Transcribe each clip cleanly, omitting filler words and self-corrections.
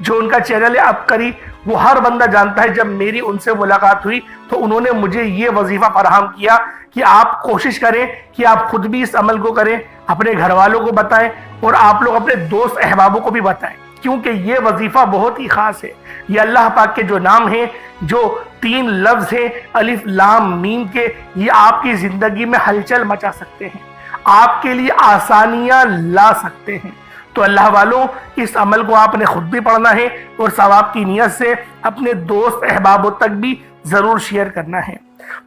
جو ان کا چینل ہے عبقری، وہ ہر بندہ جانتا ہے جب میری ان سے ملاقات ہوئی تو انہوں نے مجھے یہ وظیفہ فراہم کیا کہ آپ کوشش کریں کہ آپ خود بھی اس عمل کو کریں، اپنے گھر والوں کو بتائیں اور آپ لوگ اپنے دوست احبابوں کو بھی بتائیں، کیونکہ یہ وظیفہ بہت ہی خاص ہے۔ یہ اللہ پاک کے جو نام ہیں، جو 3 لفظ ہیں الف لام میم کے، یہ آپ کی زندگی میں ہلچل مچا سکتے ہیں، آپ کے لیے آسانیاں لا سکتے ہیں۔ تو اللہ والوں، اس عمل کو آپ نے خود بھی پڑھنا ہے اور ثواب کی نیت سے اپنے دوست احبابوں تک بھی ضرور شیئر کرنا ہے۔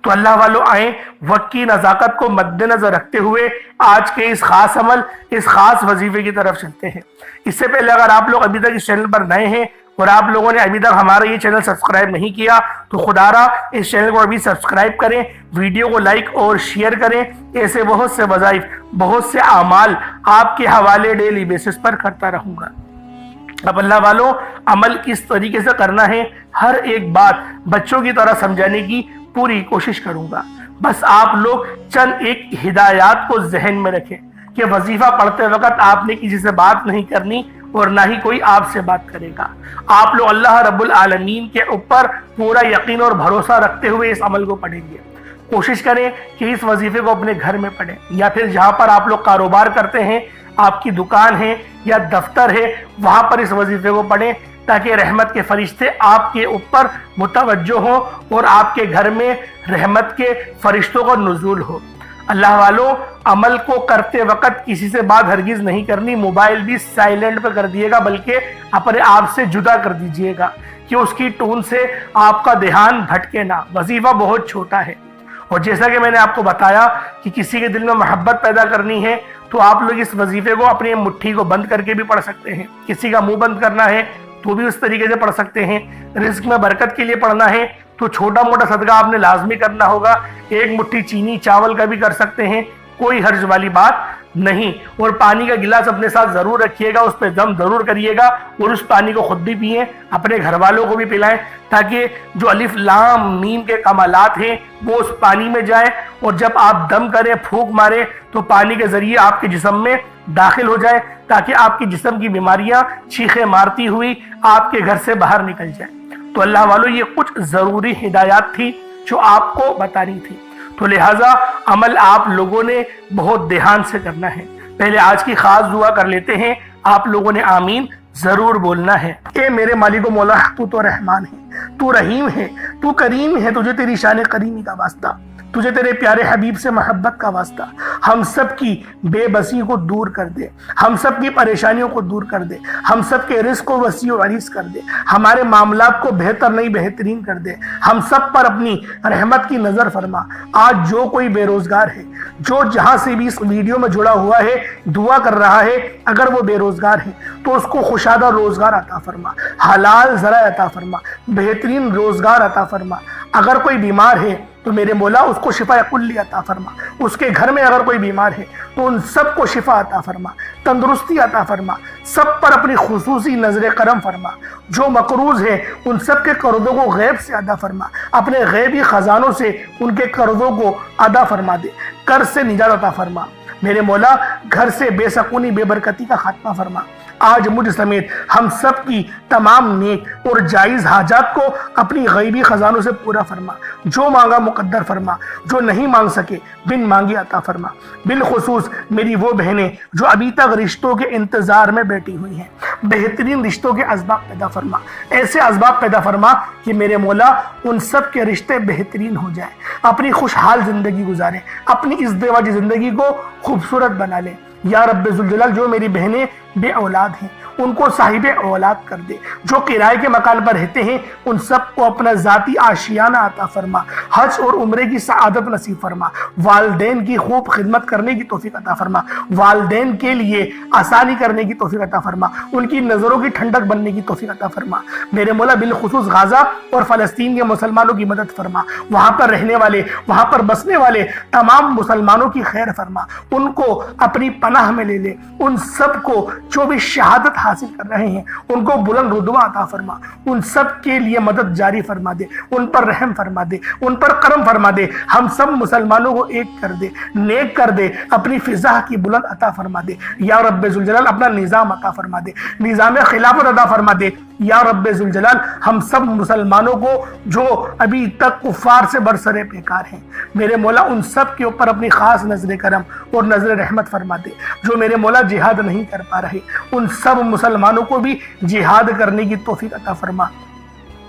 تو اللہ والوں آئیں، وقت کی نزاکت کو مد نظر رکھتے ہوئے آج کے اس خاص عمل، اس خاص وظیفے کی طرف چلتے ہیں۔ اس سے پہلے اگر آپ لوگ ابھی تک اس چینل پر نئے ہیں اور آپ لوگوں نے ابھی تک ہمارا یہ چینل سبسکرائب نہیں کیا تو خدا را اس چینل کو ابھی سبسکرائب کریں، ویڈیو کو لائک اور شیئر کریں۔ ایسے بہت سے وظائف، بہت سے اعمال آپ کے حوالے ڈیلی بیسس پر کرتا رہوں گا۔ اب اللہ والوں، عمل کس طریقے سے کرنا ہے، ہر ایک بات بچوں کی طرح سمجھانے کی پوری کوشش کروں گا۔ بس آپ لوگ چند ایک ہدایات کو ذہن میں رکھیں کہ وظیفہ پڑھتے وقت آپ نے کسی سے بات نہیں کرنی اور نہ ہی کوئی آپ سے بات کرے گا۔ آپ لوگ اللہ رب العالمین کے اوپر پورا یقین اور بھروسہ رکھتے ہوئے اس عمل کو پڑھیں گے۔ کوشش کریں کہ اس وظیفے کو اپنے گھر میں پڑھیں، یا پھر جہاں پر آپ لوگ کاروبار کرتے ہیں، آپ کی دکان ہے یا دفتر ہے، وہاں پر اس وظیفے کو پڑھیں تاکہ رحمت کے فرشتے آپ کے اوپر متوجہ ہوں اور آپ کے گھر میں رحمت کے فرشتوں کا نزول ہو۔ اللہ والوں، عمل کو کرتے وقت کسی سے بات ہرگز نہیں کرنی، موبائل بھی سائلنٹ پہ کر دیے گا، بلکہ اپنے آپ سے جدا کر دیجئے گا کہ اس کی ٹون سے آپ کا دھیان بھٹکے نہ۔ وظیفہ بہت چھوٹا ہے، اور جیسا کہ میں نے آپ کو بتایا کہ کسی کے دل میں محبت پیدا کرنی ہے تو آپ لوگ اس وظیفے کو اپنی مٹھی کو بند کر کے بھی پڑھ سکتے ہیں، کسی کا منہ بند کرنا ہے تو بھی اس طریقے سے پڑھ سکتے ہیں، رزق میں برکت کے لیے پڑھنا ہے تو چھوٹا موٹا صدقہ آپ نے لازمی کرنا ہوگا، 1 مٹھی چینی چاول کا بھی کر سکتے ہیں، کوئی حرج والی بات نہیں۔ اور پانی کا گلاس اپنے ساتھ ضرور رکھیے گا، اس پہ دم ضرور کریے گا اور اس پانی کو خود بھی پئیں، اپنے گھر والوں کو بھی پلائیں، تاکہ جو الف لام میم کے کمالات ہیں وہ اس پانی میں جائیں، اور جب آپ دم کریں، پھونک ماریں تو پانی کے ذریعے آپ کے جسم میں داخل ہو جائے، تاکہ آپ کے جسم کی بیماریاں چیخیں مارتی ہوئی آپ کے گھر سے باہر نکل جائیں۔ تو اللہ والوں، یہ کچھ ضروری ہدایات تھی جو آپ کو بتانی تھی، تو لہٰذا عمل آپ لوگوں نے بہت دھیان سے کرنا ہے۔ پہلے آج کی خاص دعا کر لیتے ہیں، آپ لوگوں نے آمین ضرور بولنا ہے۔ اے میرے مالک و مولا، تو رحمان ہے، تو رحیم ہے، تو کریم ہے، تجھے تیری شان کریمی کا واسطہ، تجھے تیرے پیارے حبیب سے محبت کا واسطہ، ہم سب کی بے بسی کو دور کر دے، ہم سب کی پریشانیوں کو دور کر دے، ہم سب کے رزق کو وسیع و عریض کر دے، ہمارے معاملات کو بہتر نہیں بہترین کر دے، ہم سب پر اپنی رحمت کی نظر فرما۔ آج جو کوئی بے روزگار ہے، جو جہاں سے بھی اس ویڈیو میں جڑا ہوا ہے، دعا کر رہا ہے، اگر وہ بے روزگار ہے تو اس کو خوشادہ روزگار عطا فرما، حلال ذرائع عطا فرما، بہترین روزگار عطا فرما۔ اگر کوئی بیمار ہے تو میرے مولا اس کو شفا کلی عطا فرما، اس کے گھر میں اگر کوئی بیمار ہے تو ان سب کو شفا عطا فرما، تندرستی عطا فرما، سب پر اپنی خصوصی نظر کرم فرما۔ جو مقروض ہیں ان سب کے قرضوں کو غیب سے ادا فرما، اپنے غیبی خزانوں سے ان کے قرضوں کو ادا فرما دے، قرض سے نجات عطا فرما۔ میرے مولا، گھر سے بے سکونی بے برکتی کا خاتمہ فرما۔ آج مجھ سمیت ہم سب کی تمام نیک اور جائز حاجات کو اپنی غیبی خزانوں سے پورا فرما، جو مانگا مقدر فرما، جو نہیں مانگ سکے بن مانگی عطا فرما۔ بالخصوص میری وہ بہنیں جو ابھی تک رشتوں کے انتظار میں بیٹھی ہوئی ہیں، بہترین رشتوں کے اسباب پیدا فرما، ایسے اسباب پیدا فرما کہ میرے مولا ان سب کے رشتے بہترین ہو جائیں، اپنی خوشحال زندگی گزاریں، اپنی ازدواجی زندگی کو خوبصورت بنا لیں۔ یا رب ذوالجلال، جو میری بہنیں بے اولاد ہیں ان کو صاحب اولاد کر دے، جو کرائے کے مکان پر رہتے ہیں ان سب کو اپنا ذاتی آشیانہ عطا فرما، حج اور عمرے کی سعادت نصیب فرما، والدین کی خوب خدمت کرنے کی توفیق عطا فرما، والدین کے لیے آسانی کرنے کی توفیق عطا فرما، ان کی نظروں کی ٹھنڈک بننے کی توفیق عطا فرما۔ میرے مولا، بالخصوص غزہ اور فلسطین کے مسلمانوں کی مدد فرما، وہاں پر رہنے والے، وہاں پر بسنے والے تمام مسلمانوں کی خیر فرما، ان کو اپنی پناہ میں لے لے، ان سب کو جو بھی شہادت حاصل کر رہے ہیں ان کو بلند رتبہ عطا فرما، ان سب کے لیے مدد جاری فرما دے، ان پر رحم فرما دے، ان پر کرم فرما دے، ہم سب مسلمانوں کو ایک کر دے، نیک کر دے، اپنی فضا کی بلند عطا فرما دے یا رب ذوالجلال، اپنا نظام عطا فرما دے، نظام خلافت عطا فرما دے یا رب ذوالجلال۔ ہم سب مسلمانوں کو جو ابھی تک کفار سے برسر پیکار ہیں میرے مولا، ان سب کے اوپر اپنی خاص نظر کرم اور نظر رحمت فرما دے۔ جو میرے مولا جہاد نہیں کر پا رہے ان سب مسلمانوں کو بھی جہاد کرنے کی توفیق عطا فرما،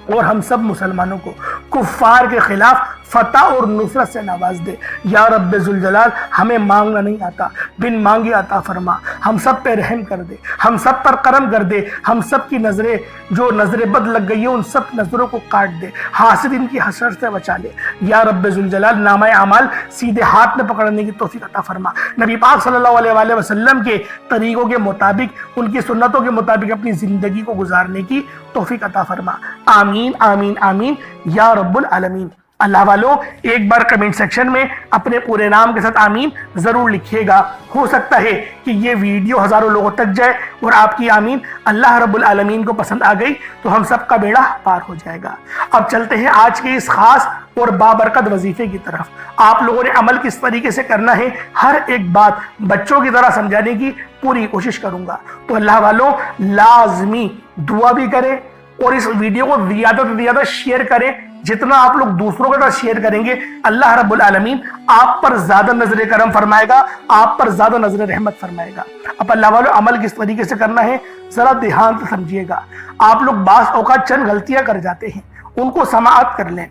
اور ہم سب مسلمانوں کو کفار کے خلاف فتح اور نصرت سے نواز دے یا رب ذوالجلال۔ ہمیں مانگنا نہیں آتا، بن مانگے عطا فرما، ہم سب پہ رحم کر دے، ہم سب پر کرم کر دے، ہم سب کی نظریں جو نظر بد لگ گئی ہیں ان سب نظروں کو کاٹ دے، حاسدین کی حسرت سے بچا لے یا رب ذوالجلال۔ نامہ اعمال سیدھے ہاتھ میں پکڑنے کی توفیق عطا فرما، نبی پاک صلی اللہ علیہ وآلہ وسلم کے طریقوں کے مطابق، ان کی سنتوں کے مطابق اپنی زندگی کو گزارنے کی توفیق عطا فرما، آمین آمین آمین یا رب العالمین۔ اللہ والوں ایک بار کمنٹ سیکشن میں اپنے پورے نام کے ساتھ آمین ضرور لکھیے گا، ہو سکتا ہے کہ یہ ویڈیو ہزاروں لوگوں تک جائے اور آپ کی آمین اللہ رب العالمین کو پسند آ گئی تو ہم سب کا بیڑا پار ہو جائے گا۔ اب چلتے ہیں آج کے اس خاص اور بابرکت وظیفے کی طرف۔ آپ لوگوں نے عمل کس طریقے سے کرنا ہے ہر ایک بات بچوں کی طرح سمجھانے کی پوری کوشش کروں گا، تو اللہ والوں لازمی دعا بھی کریں اور اس ویڈیو کو زیادہ سے زیادہ شیئر کریں۔ جتنا آپ لوگ دوسروں کے ساتھ شیئر کریں گے اللہ رب العالمین آپ پر زیادہ نظر کرم فرمائے گا، آپ پر زیادہ نظر رحمت فرمائے گا۔ اب اللہ والوں عمل کس طریقے سے کرنا ہے ذرا دھیان سے سمجھیے گا۔ آپ لوگ بعض اوقات چند غلطیاں کر جاتے ہیں، ان کو سماعت کر لیں۔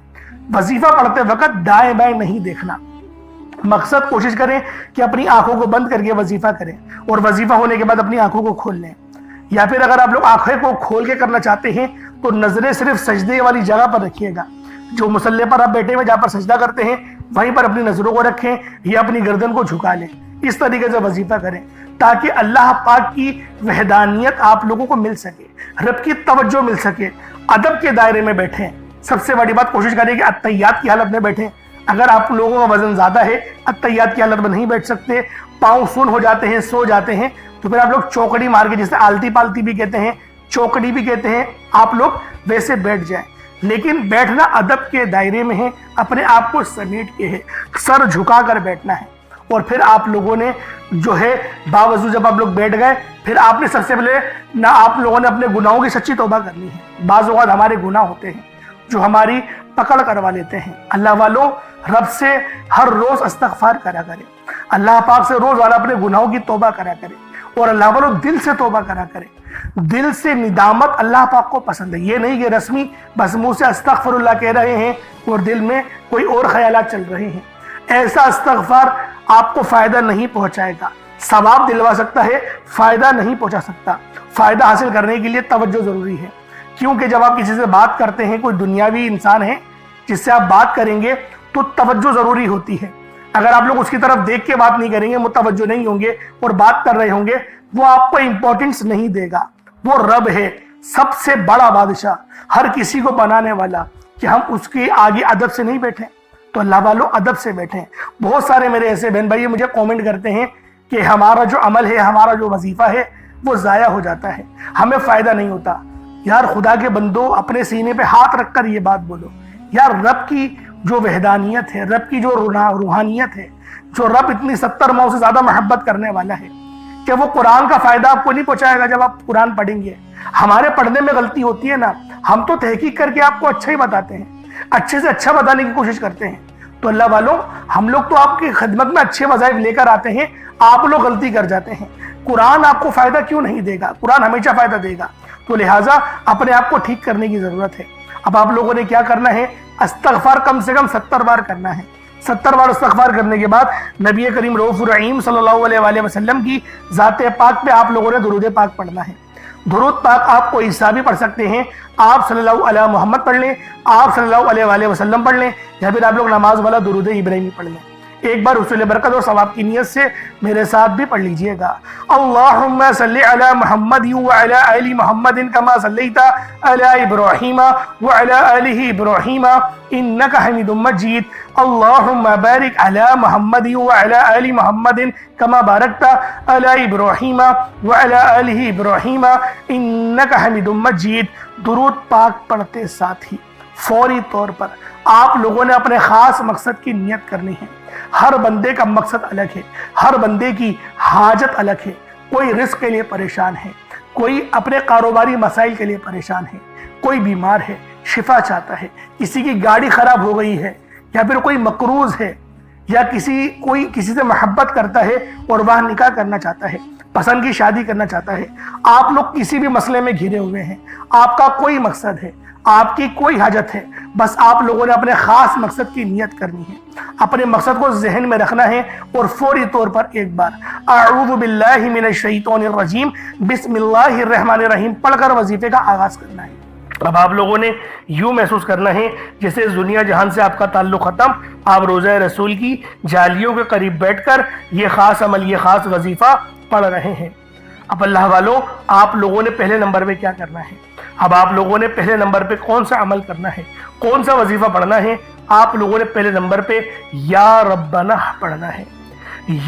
وظیفہ پڑھتے وقت دائیں بائیں نہیں دیکھنا، مقصد کوشش کریں کہ اپنی آنکھوں کو بند کر کے وظیفہ کریں اور وظیفہ ہونے کے بعد اپنی آنکھوں کو کھول لیں، یا پھر اگر آپ لوگ آنکھیں کو کھول کے کرنا چاہتے ہیں تو نظریں صرف سجدے والی جگہ پر رکھیے گا۔ جو مصلی پر آپ بیٹھے ہوئے جہاں پر سجدہ کرتے ہیں وہیں پر اپنی نظروں کو رکھیں یا اپنی گردن کو جھکا لیں، اس طریقے سے وظیفہ کریں تاکہ اللہ پاک کی وحدانیت آپ لوگوں کو مل سکے، رب کی توجہ مل سکے۔ ادب کے دائرے میں بیٹھیں، سب سے بڑی بات کوشش کریں کہ اتحیات کی حالت میں بیٹھیں۔ اگر آپ لوگوں کا وزن زیادہ ہے اتحیات کی حالت میں نہیں بیٹھ سکتے، پاؤں سن ہو جاتے ہیں، سو جاتے ہیں، تو پھر آپ لوگ چوکڑی مار کے، جسے آلتی پالتی بھی کہتے ہیں، چوکڑی بھی کہتے ہیں، آپ لوگ ویسے بیٹھ جائیں۔ لیکن بیٹھنا ادب کے دائرے میں ہے، اپنے آپ کو سمیٹ کے ہے، سر جھکا کر بیٹھنا ہے۔ اور پھر آپ لوگوں نے جو ہے باوضو جب آپ لوگ بیٹھ گئے پھر آپ نے سب سے پہلے نہ آپ لوگوں نے اپنے گناہوں کی سچی توبہ کرنی ہے۔ بعض اوقات ہمارے گناہ ہوتے ہیں جو ہماری پکڑ کروا لیتے ہیں۔ اللہ والوں رب سے ہر روز استغفار کرا کرے، اللہ پاک سے روز والا اپنے گناہوں کی توبہ کرا کرے، اور اللہ والوں دل سے توبہ کرا کرے۔ دل سے ندامت اللہ پاک کو پسند ہے، یہ نہیں کہ رسمی بس منہ سے استغفر اللہ کہہ رہے ہیں اور دل میں کوئی اور خیالات چل رہے ہیں۔ ایسا استغفار آپ کو فائدہ نہیں پہنچائے گا، ثواب دلوا سکتا ہے، فائدہ نہیں پہنچا سکتا۔ فائدہ حاصل کرنے کے لیے توجہ ضروری ہے، کیونکہ جب آپ کسی سے بات کرتے ہیں، کوئی دنیاوی انسان ہے جس سے آپ بات کریں گے تو توجہ ضروری ہوتی ہے۔ اگر آپ لوگ اس کی طرف دیکھ کے بات نہیں کریں گے، متوجہ نہیں ہوں گے اور بات کر رہے ہوں گے، وہ آپ کو امپورٹنس نہیں دے گا۔ وہ رب ہے، سب سے بڑا بادشاہ، ہر کسی کو بنانے والا، کہ ہم اس کے آگے ادب سے نہیں بیٹھیں۔ تو اللہ والوں ادب سے بیٹھیں۔ بہت سارے میرے ایسے بہن بھائی مجھے کومنٹ کرتے ہیں کہ ہمارا جو عمل ہے، ہمارا جو وظیفہ ہے وہ ضائع ہو جاتا ہے، ہمیں فائدہ نہیں ہوتا۔ یار خدا کے بندو، اپنے سینے پہ ہاتھ رکھ کر یہ بات بولو، یار رب کی جو وحدانیت ہے، رب کی جو روحانیت ہے، جو رب اتنی 70 ماؤں سے زیادہ محبت کرنے والا ہے، کہ وہ قرآن کا فائدہ آپ کو نہیں پہنچائے گا جب آپ قرآن پڑھیں گے۔ ہمارے پڑھنے میں غلطی ہوتی ہے نا، ہم تو تحقیق کر کے آپ کو اچھا ہی بتاتے ہیں، اچھے سے اچھا بتانے کی کوشش کرتے ہیں۔ تو اللہ والوں ہم لوگ تو آپ کی خدمت میں اچھے وظائف لے کر آتے ہیں، آپ لوگ غلطی کر جاتے ہیں۔ قرآن آپ کو فائدہ کیوں نہیں دے گا؟ قرآن ہمیشہ فائدہ دے گا۔ تو لہٰذا اپنے آپ کو ٹھیک کرنے کی ضرورت ہے۔ اب آپ لوگوں نے کیا کرنا ہے؟ استغفار کم سے کم 70 بار کرنا ہے۔ 70 بار استغفار کرنے کے بعد نبی کریم رؤوف الرحیم صلی اللہ علیہ وآلہ وسلم کی ذات پاک پہ آپ لوگوں نے درود پاک پڑھنا ہے۔ درود پاک آپ کو عیسیٰ بھی پڑھ سکتے ہیں، آپ صلی اللہ علیہ محمد پڑھ لیں، آپ صلی اللہ علیہ وآلہ وسلم پڑھ لیں، یا پھر آپ لوگ نماز والا درود ابراہیمی پڑھ لیں۔ ایک بار حصول برکت اور ثواب کی نیت سے میرے ساتھ بھی پڑھ لیجئے گا۔ اللہم صلی علی محمد وعلی آل محمد کما صلیت علی ابراہیم وعلی آل ابراہیم انک حمید مجید۔ اللہم بارک علی محمد وعلی آل محمد کما بارکت علی ابراہیم وعلی آل ابراہیم انک حمید مجید۔ درود پاک پڑھتے ساتھ ہی فوری طور پر آپ لوگوں نے اپنے خاص مقصد کی نیت کرنی ہے۔ ہر بندے کا مقصد الگ ہے، ہر بندے کی حاجت الگ ہے۔ کوئی رزق کے لیے پریشان ہے، کوئی اپنے کاروباری مسائل کے لیے پریشان ہے، کوئی بیمار ہے شفا چاہتا ہے، کسی کی گاڑی خراب ہو گئی ہے، یا پھر کوئی مقروض ہے، یا کوئی کسی سے محبت کرتا ہے اور وہاں نکاح کرنا چاہتا ہے، پسند کی شادی کرنا چاہتا ہے۔ آپ لوگ کسی بھی مسئلے میں گھرے ہوئے ہیں، آپ کا کوئی مقصد ہے، آپ کی کوئی حاجت ہے، بس آپ لوگوں نے اپنے خاص مقصد کی نیت کرنی ہے، اپنے مقصد کو ذہن میں رکھنا ہے اور فوری طور پر ایک بار اعوذ باللہ من الشیطان الرجیم بسم اللہ الرحمن الرحیم پڑھ کر وظیفے کا آغاز کرنا ہے۔ اب آپ لوگوں نے یوں محسوس کرنا ہے جیسے اس دنیا جہان سے آپ کا تعلق ختم، آپ روضہ رسول کی جالیوں کے قریب بیٹھ کر یہ خاص عمل، یہ خاص وظیفہ پڑھ رہے ہیں۔ اب اللہ والوں، آپ لوگوں نے پہلے نمبر پہ کیا کرنا ہے؟ اب آپ لوگوں نے پہلے نمبر پہ کون سا عمل کرنا ہے، کون سا وظیفہ پڑھنا ہے؟ آپ لوگوں نے پہلے نمبر پہ یا ربنا پڑھنا ہے۔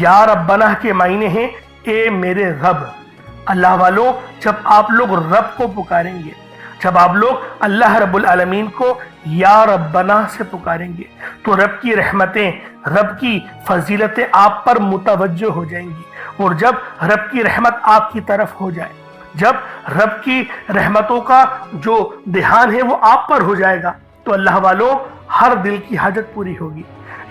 یا ربنا کے معنی ہیں اے میرے رب۔ اللہ والوں، جب آپ لوگ رب کو پکاریں گے، جب آپ لوگ اللہ رب العالمین کو یا ربنا سے پکاریں گے تو رب کی رحمتیں، رب کی فضیلتیں آپ پر متوجہ ہو جائیں گی، اور جب رب کی رحمت آپ کی طرف ہو جائے، جب رب کی رحمتوں کا جو دھیان ہے وہ آپ پر ہو جائے گا تو اللہ والوں ہر دل کی حاجت پوری ہوگی۔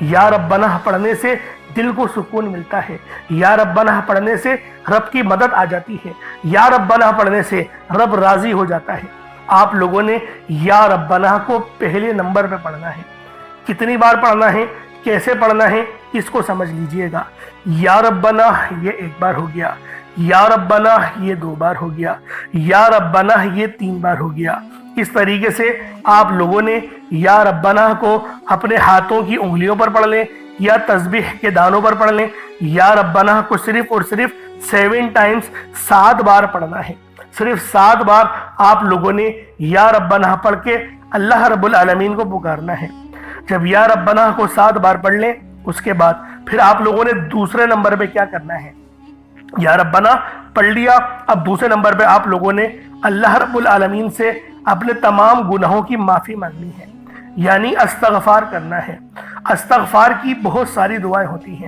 یا ربنا پڑھنے سے دل کو سکون ملتا ہے، یا ربنا پڑھنے سے رب کی مدد آ جاتی ہے، یا ربنا پڑھنے سے رب راضی ہو جاتا ہے۔ آپ لوگوں نے یا ربنا کو پہلے نمبر پہ پڑھنا ہے۔ کتنی بار پڑھنا ہے، کیسے پڑھنا ہے، اس کو سمجھ لیجئے گا۔ یا ربنا یہ ایک بار ہو گیا، یا ربنا یہ 2 بار ہو گیا، یا ربنا یہ 3 بار ہو گیا۔ اس طریقے سے آپ لوگوں نے یا ربنا کو اپنے ہاتھوں کی انگلیوں پر پڑھ لیں یا تسبیح کے دانوں پر پڑھ لیں۔ یا ربنا کو صرف اور صرف 7 ٹائمز 7 بار پڑھنا ہے۔ صرف 7 بار آپ لوگوں نے یا ربنا پڑھ کے اللہ رب العالمین کو پکارنا ہے۔ جب یا ربنا کو 7 بار پڑھ لیں، اس کے بعد پھر آپ لوگوں نے دوسرے نمبر پہ کیا کرنا ہے؟ یا ربنا پڑھ لیا، اب دوسرے نمبر پہ آپ لوگوں نے اللہ رب العالمین سے اپنے تمام گناہوں کی معافی مانگنی ہے، یعنی استغفار کرنا ہے۔ استغفار کی بہت ساری دعائیں ہوتی ہیں،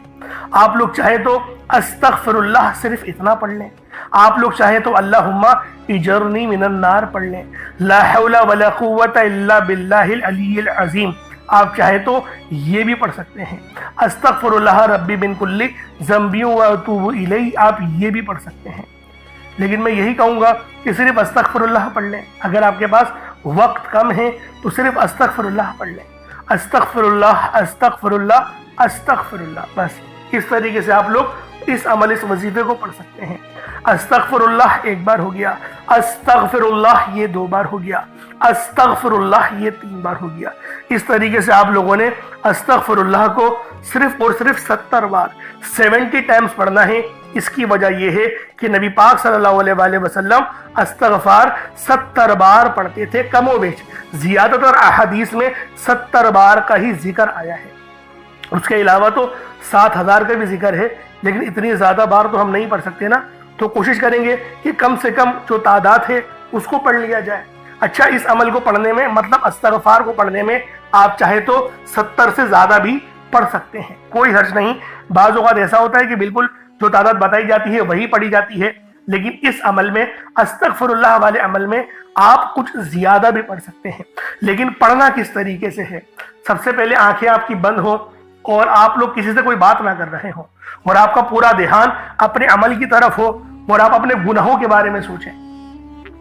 آپ لوگ چاہے تو استغفر اللہ صرف اتنا پڑھ لیں، آپ لوگ چاہے تو اللہم اجرنی من النار پڑھ لیں، لا حول ولا قوت الا باللہ العلی العظیم آپ چاہے تو یہ بھی پڑھ سکتے ہیں۔ استغفر اللہ ربی من کل ذنب واتوب الیہ آپ یہ بھی پڑھ سکتے ہیں۔ لیکن میں یہی کہوں گا کہ صرف استغفر اللہ پڑھ لیں، اگر آپ کے پاس وقت کم ہے تو صرف استغفر اللہ پڑھ لیں، استغفر اللہ استغفر اللہ استغفر اللہ، بس اس طریقے سے آپ لوگ اس عمل، اس وظیفے کو پڑھ سکتے ہیں۔ استغفر اللہ 1 بار ہو گیا، استغفر اللہ یہ 2 بار ہو گیا، استغفر اللہ یہ 3 بار ہو گیا۔ اس طریقے سے آپ لوگوں نے استغفر اللہ کو صرف اور صرف 70 بار 70 ٹائمز پڑھنا ہے۔ اس کی وجہ یہ ہے کہ نبی پاک صلی اللہ علیہ وآلہ وسلم استغفار 70 بار پڑھتے تھے، کم و بیش زیادہ تر احادیث میں 70 بار کا ہی ذکر آیا ہے۔ اس کے علاوہ تو 7000 کا بھی ذکر ہے، لیکن اتنی زیادہ بار تو ہم نہیں پڑھ سکتے نا، تو کوشش کریں گے کہ کم سے کم جو تعداد ہے اس کو پڑھ لیا جائے۔ اچھا، اس عمل کو پڑھنے میں، مطلب استغفار کو پڑھنے میں آپ چاہے تو 70 سے زیادہ بھی پڑھ سکتے ہیں، کوئی حرج نہیں۔ بعض اوقات ایسا ہوتا ہے کہ بالکل جو تعداد بتائی جاتی ہے وہی پڑھی جاتی ہے، لیکن اس عمل میں، استغفر اللہ والے عمل میں آپ کچھ زیادہ بھی پڑھ سکتے ہیں۔ لیکن پڑھنا کس طریقے سے ہے؟ سب سے پہلے آنکھیں آپ کی بند ہو اور آپ لوگ کسی سے کوئی بات نہ کر رہے ہوں، اور آپ کا پورا دھیان اپنے عمل کی طرف ہو اور آپ اپنے گناہوں کے بارے میں سوچیں۔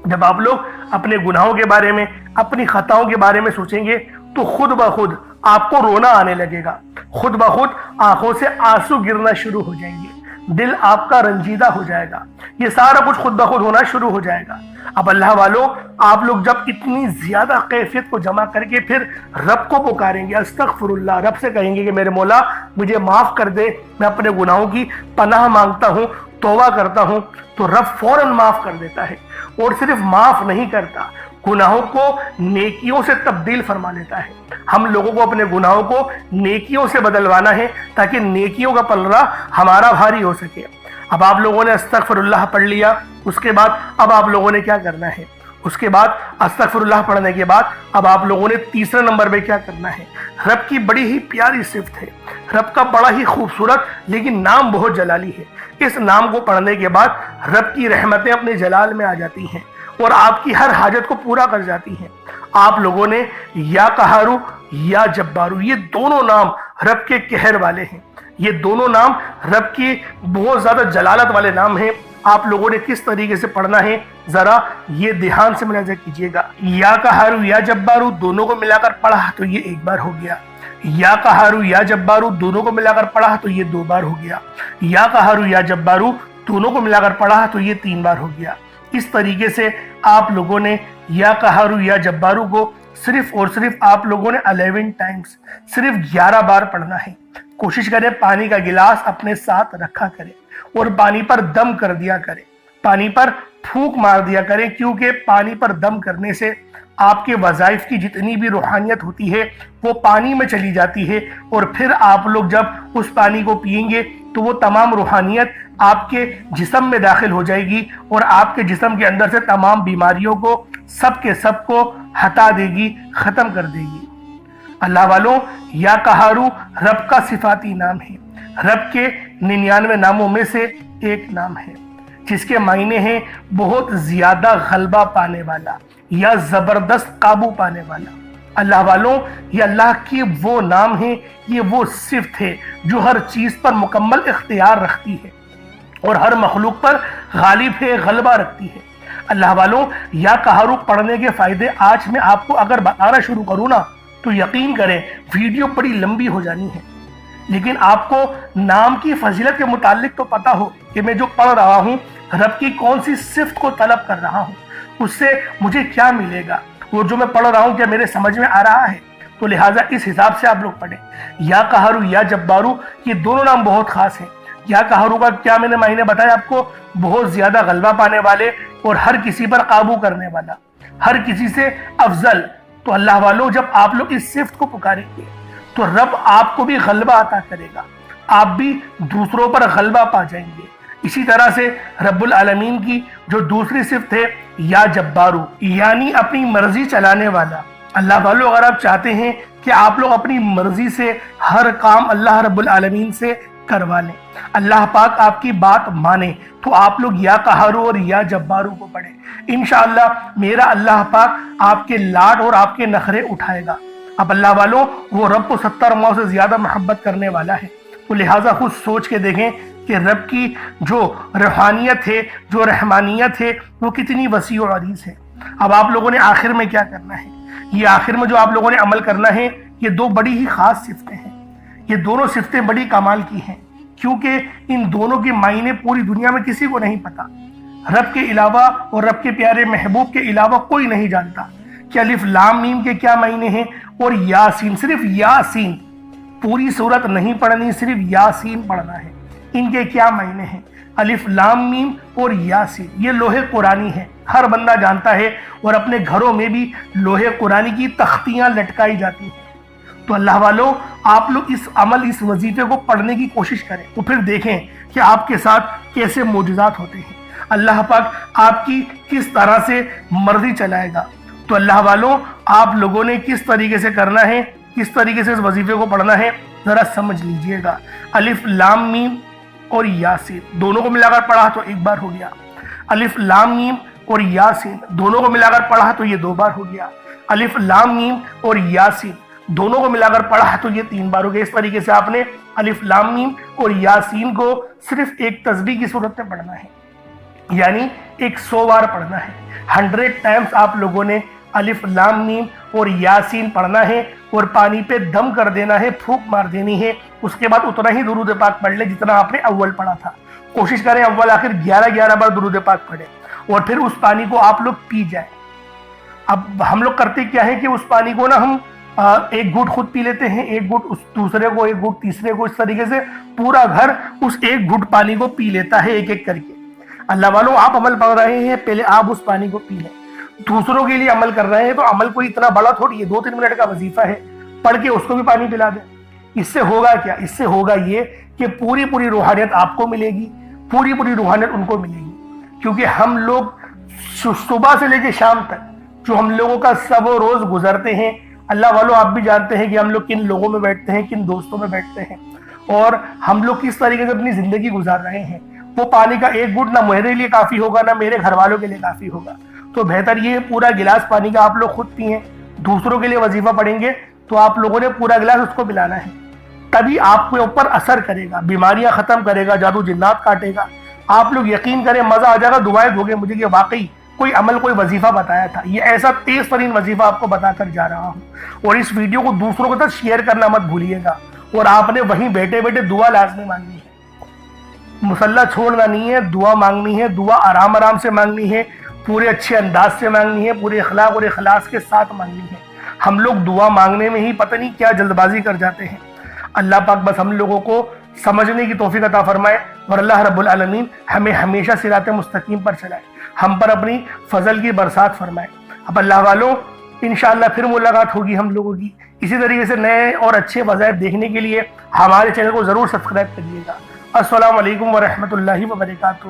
جب آپ لوگ اپنے گناہوں کے بارے میں، اپنی خطاؤں کے بارے میں سوچیں گے تو خود بخود آپ کو رونا آنے لگے گا، خود بخود آنکھوں سے آنسو گرنا شروع ہو جائیں گے، دل آپ کا رنجیدہ ہو جائے گا، یہ سارا کچھ خود بخود ہونا شروع ہو جائے گا۔ اب اللہ والوں، آپ لوگ جب اتنی زیادہ کیفیت کو جمع کر کے پھر رب کو پکاریں گے، استغفر اللہ، رب سے کہیں گے کہ میرے مولا مجھے معاف کر دے، میں اپنے گناہوں کی پناہ مانگتا ہوں، توبہ کرتا ہوں، تو رب فوراً معاف کر دیتا ہے۔ اور صرف معاف نہیں کرتا، گناہوں کو نیکیوں سے تبدیل فرما لیتا ہے۔ ہم لوگوں کو اپنے گناہوں کو نیکیوں سے بدلوانا ہے تاکہ نیکیوں کا پلڑا ہمارا بھاری ہو سکے۔ اب آپ لوگوں نے استغفر اللہ پڑھ لیا، اس کے بعد اب آپ لوگوں نے کیا کرنا ہے؟ اس کے بعد استغفر اللہ پڑھنے کے بعد اب آپ لوگوں نے تیسرے نمبر پہ کیا کرنا ہے؟ رب کی بڑی ہی پیاری صفت ہے، رب کا بڑا ہی خوبصورت لیکن نام بہت جلالی ہے۔ اس نام کو پڑھنے کے بعد رب کی رحمتیں اپنے جلال میں آ جاتی ہیں اور آپ کی ہر حاجت کو پورا کر جاتی ہیں۔ آپ لوگوں نے یا قہارو یا جبارو، یہ دونوں نام رب کے قہر والے ہیں، یہ دونوں نام رب کی بہت زیادہ جلالت والے نام ہیں۔ آپ لوگوں نے کس طریقے سے پڑھنا ہے ذرا یہ دھیان سے ملاحظہ کیجئے گا۔ یا قہارو یا جبارو دونوں کو ملا کر پڑھا تو یہ ایک بار ہو گیا، یا قہارو یا جبارو دونوں کو ملا کر پڑھا تو یہ دو بار ہو گیا، یا قہارو یا جبارو دونوں کو ملا کر پڑھا تو یہ تین بار ہو گیا۔ اس طریقے سے آپ لوگوں نے یا قہارو یا جبارو کو صرف اور صرف آپ لوگوں نے 11 ٹائمز، صرف 11 بار پڑھنا ہے۔ کوشش کریں پانی کا گلاس اپنے ساتھ رکھا کریں اور پانی پر دم کر دیا کریں، پانی پر پھونک مار دیا کریں، کیونکہ پانی پر دم کرنے سے آپ کے وظائف کی جتنی بھی روحانیت ہوتی ہے وہ پانی میں چلی جاتی ہے، اور پھر آپ لوگ جب اس پانی کو پئیں گے تو وہ تمام روحانیت آپ کے جسم میں داخل ہو جائے گی اور آپ کے جسم کے اندر سے تمام بیماریوں کو سب کے سب کو ہٹا دے گی، ختم کر دے گی۔ اللہ والوں، یا قہارو رب کا صفاتی نام ہے، رب کے 99 ناموں میں سے ایک نام ہے جس کے معنی ہیں بہت زیادہ غلبہ پانے والا یا زبردست قابو پانے والا۔ اللہ والوں، یہ اللہ کی وہ نام ہے، یہ وہ صفت ہے جو ہر چیز پر مکمل اختیار رکھتی ہے اور ہر مخلوق پر غالب ہے، غلبہ رکھتی ہے۔ اللہ والوں، یا قہارو پڑھنے کے فائدے آج میں آپ کو اگر بتانا شروع کروں نا تو یقین کریں ویڈیو بڑی لمبی ہو جانی ہے، لیکن آپ کو نام کی فضیلت کے متعلق تو پتا ہو کہ میں جو پڑھ رہا ہوں رب کی کون سی صفت کو طلب کر رہا ہوں، اس سے مجھے کیا ملے گا، وہ جو میں پڑھ رہا ہوں کیا میرے سمجھ میں آ رہا ہے؟ تو لہٰذا اس حساب سے آپ لوگ پڑھیں۔ یا قہارو یا جبارو یہ دونوں نام بہت خاص ہیں۔ یا قہارو کا کیا میں نے معنی بتایا آپ کو؟ بہت زیادہ غلبہ پانے والے اور ہر کسی پر قابو کرنے والا، ہر کسی سے افضل۔ تو اللہ والوں، جب آپ لوگ اس صفت کو پکاریں گے تو رب آپ کو بھی غلبہ عطا کرے گا، آپ بھی دوسروں پر غلبہ پا جائیں گے۔ اسی طرح سے رب العالمین کی جو دوسری صفت ہے یا جبارو، یعنی اپنی مرضی چلانے والا۔ اللہ والوں، اگر آپ چاہتے ہیں کہ آپ لوگ اپنی مرضی سے ہر کام اللہ رب العالمین سے کروا لیں، اللہ پاک آپ کی بات مانے، تو آپ لوگ یا قہارو اور یا جبارو کو پڑھیں۔ انشاءاللہ میرا اللہ پاک آپ کے لاڈ اور آپ کے نخرے اٹھائے گا۔ اب اللہ والوں، وہ رب کو 70 ماہ سے زیادہ محبت کرنے والا ہے، تو لہٰذا خود سوچ کے دیکھیں کہ رب کی جو روحانیت ہے، جو رحمانیت ہے، وہ کتنی وسیع و عریض ہے۔ اب آپ لوگوں نے آخر میں کیا کرنا ہے؟ یہ آخر میں جو آپ لوگوں نے عمل کرنا ہے، یہ دو بڑی ہی خاص صفتیں ہیں، یہ دونوں صفتیں بڑی کمال کی ہیں، کیونکہ ان دونوں کے معنی پوری دنیا میں کسی کو نہیں پتا، رب کے علاوہ اور رب کے پیارے محبوب کے علاوہ کوئی نہیں جانتا کہ الف لام میم کے کیا معنی ہیں، اور یاسین، صرف یاسین، پوری سورت نہیں پڑھنی، صرف یاسین پڑھنا ہے، ان کے کیا معنی ہیں۔ الف لام میم اور یاسین یہ لوح قرآنی ہے، ہر بندہ جانتا ہے، اور اپنے گھروں میں بھی لوح قرآنی کی تختیاں لٹکائی جاتی ہیں۔ تو اللہ والوں، آپ لوگ اس عمل، اس وظیفے کو پڑھنے کی کوشش کریں، تو پھر دیکھیں کہ آپ کے ساتھ کیسے معجزات ہوتے ہیں، اللہ پاک آپ کی کس طرح سے مرضی چلائے گا۔ تو اللہ والوں، آپ لوگوں نے کس طریقے سے کرنا ہے، کس طریقے سے اس وظیفے کو پڑھنا ہے، ذرا سمجھ لیجئے گا۔ الف لام میم اور یاسین دونوں کو ملا کر پڑھا تو ایک بار ہو گیا، الف لام میم اور یاسین دونوں کو ملا کر پڑھا تو یہ دو بار ہو گیا، الف لام میم اور یاسین دونوں کو ملا کر پڑھا تو یہ تین بار ہو گیا۔ اس طریقے سے آپ نے الف لام میم اور یاسین کو صرف ایک تسبیح کی صورت میں پڑھنا ہے، یعنی 100 بار پڑھنا ہے۔ 100 ٹائمز آپ لوگوں نے الف لام میم اور یاسین پڑھنا ہے، اور پانی پہ دم کر دینا ہے، پھونک مار دینی ہے۔ اس کے بعد اتنا ہی درود پاک پڑھ لیں جتنا آپ نے اول پڑھا تھا۔ کوشش کریں اول آخر 11 بار درود پاک پڑھیں، اور پھر اس پانی کو آپ لوگ پی جائیں۔ اب ہم لوگ کرتے کیا ہے کہ اس پانی کو نا ہم ایک گھوٹ خود پی لیتے ہیں، ایک گھوٹ اس دوسرے کو، ایک گھوٹ تیسرے کو، اس طریقے سے پورا گھر اس ایک گھوٹ پانی کو پی لیتا ہے ایک ایک کر کے۔ اللہ والوں، آپ عمل پڑھ رہے ہیں، پہلے آپ اس پانی کو پی لیں، دوسروں کے لیے عمل کر رہے ہیں تو عمل کوئی اتنا بڑا تھوڑی ہے، 2-3 منٹ کا وظیفہ ہے، پڑھ کے اس کو بھی پانی پلا دیں۔ اس سے ہوگا کیا؟ اس سے ہوگا یہ کہ پوری روحانیت آپ کو ملے گی، پوری روحانیت ان کو ملے گی، کیونکہ ہم لوگ صبح سے لے کے شام تک جو ہم لوگوں کا سب و روز گزرتے ہیں، اللہ والوں آپ بھی جانتے ہیں کہ ہم لوگ کن لوگوں میں بیٹھتے ہیں، کن دوستوں میں بیٹھتے ہیں، اور ہم لوگ کس طریقے سے اپنی زندگی گزار رہے ہیں۔ وہ پانی کا ایک گھوٹ نہ میرے لیے کافی ہوگا، نہ میرے گھر والوں کے لیے کافی ہوگا، تو بہتر یہ پورا گلاس پانی کا آپ لوگ خود پئیں، دوسروں کے لیے وظیفہ پڑھیں گے تو آپ لوگوں نے پورا گلاس اس کو پلانا ہے، تبھی آپ کے اوپر اثر کرے گا، بیماریاں ختم کرے گا، جادو جنات کاٹے گا۔ آپ لوگ یقین کریں، مزہ آ جائے گا، دعائیں دو گے مجھے کہ واقعی کوئی عمل، کوئی وظیفہ بتایا تھا۔ یہ ایسا تیز ترین وظیفہ آپ کو بتا کر جا رہا ہوں، اور اس ویڈیو کو دوسروں کے ساتھ شیئر کرنا مت بھولیے گا، اور آپ نے وہیں بیٹھے بیٹھے دعا لازمی مانگنی ہے، مسلح چھوڑنا نہیں ہے، دعا مانگنی ہے، دعا آرام آرام سے مانگنی ہے، پورے اچھے انداز سے مانگنی ہے، پورے اخلاق اور اخلاص کے ساتھ مانگنی ہے۔ ہم لوگ دعا مانگنے میں ہی پتہ نہیں کیا جلد بازی کر جاتے ہیں۔ اللہ پاک بس ہم لوگوں کو سمجھنے کی توفیق عطا فرمائے، اور اللہ رب العالمین ہمیں ہمیشہ صراط مستقیم پر چلائے، ہم پر اپنی فضل کی برسات فرمائے۔ اب اللہ والوں، انشاءاللہ پھر ملاقات ہوگی ہم لوگوں کی اسی طریقے سے نئے اور اچھے وظائف دیکھنے کے لیے ہمارے چینل کو ضرور سبسکرائب کریے گا۔ السلام علیکم ورحمۃ اللہ وبرکاتہ۔